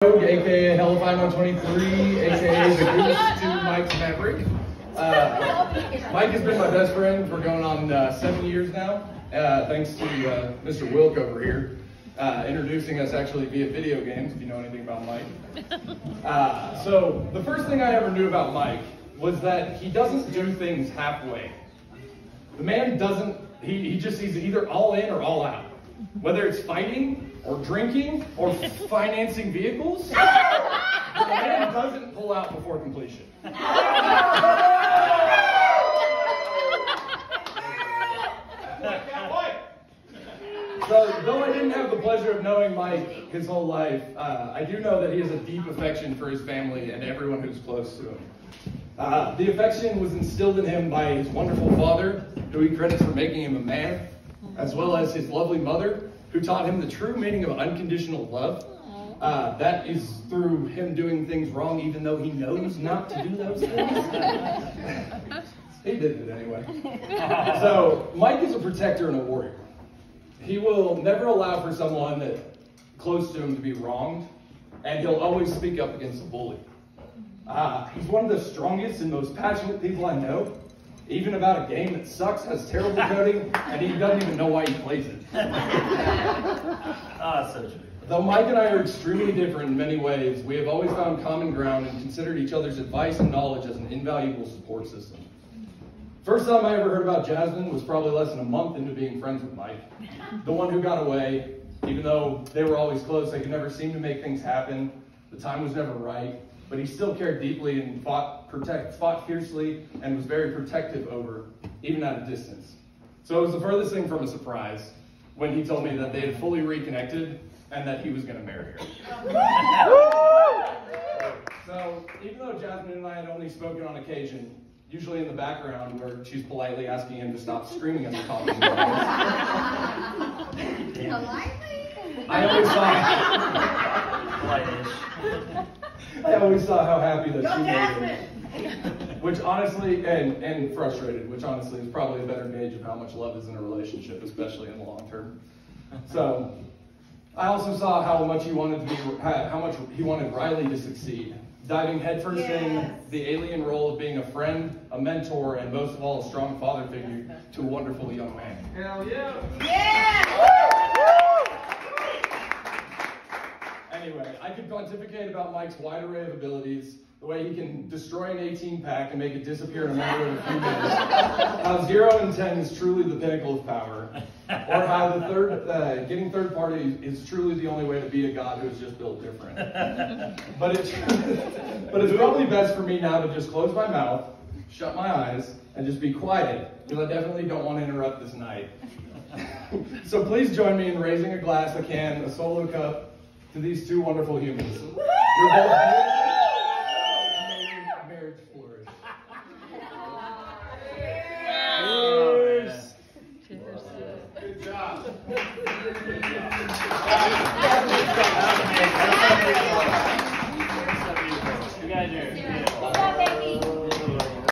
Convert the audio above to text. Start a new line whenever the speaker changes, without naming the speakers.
aka Hellify 123, aka the Goose to Mike's Maverick. Mike has been my best friend for going on 7 years now, thanks to Mr. Wilk over here, introducing us actually via video games, if you know anything about Mike. So the first thing I ever knew about Mike was that he doesn't do things halfway. The man doesn't, he's either all in or all out. Whether it's fighting, or drinking, or financing vehicles, the man doesn't pull out before completion. So, though I didn't have the pleasure of knowing Mike his whole life, I do know that he has a deep affection for his family and everyone who's close to him. The affection was instilled in him by his wonderful father, who he credits for making him a man, as well as his lovely mother, who taught him the true meaning of unconditional love. That is through him doing things wrong even though he knows not to do those things. He did it anyway. So, Mike is a protector and a warrior. He will never allow for someone that close to him to be wronged, and he'll always speak up against a bully. He's one of the strongest and most passionate people I know. Even about a game that sucks, has terrible coding, and he doesn't even know why he plays it.
So true.
Though Mike and I are extremely different in many ways, we have always found common ground and considered each other's advice and knowledge as an invaluable support system. First time I ever heard about Jasmine was probably less than a month into being friends with Mike. The one who got away, even though they were always close, they could never seem to make things happen. The time was never right, but he still cared deeply and fought fiercely and was very protective over, even at a distance. So it was the furthest thing from a surprise when he told me that they had fully reconnected and that he was going to marry her. So even though Jasmine and I had only spoken on occasion, usually in the background where she's politely asking him to stop screaming at the top of his voice, I always saw how happy that she made him. Which honestly, and frustrated, which honestly is probably a better gauge of how much love is in a relationship, especially in the long term. So, I also saw how much he wanted Riley to succeed, diving headfirst in the alien role of being a friend, a mentor, and most of all, a strong father figure to a wonderful young man.
Hell yeah!
Yeah!
Anyway, I could pontificate about Mike's wide array of abilities, the way he can destroy an 18-pack and make it disappear in a matter of a few minutes, how 0 and 10 is truly the pinnacle of power, or how the getting third party is truly the only way to beat a god who is just built different. But it's probably best for me now to just close my mouth, shut my eyes, and just be quiet, because I definitely don't want to interrupt this night. So please join me in raising a glass, a can, a solo cup, to these two wonderful humans. You're both beautiful, and may your marriage flourish. Cheers.
Good job.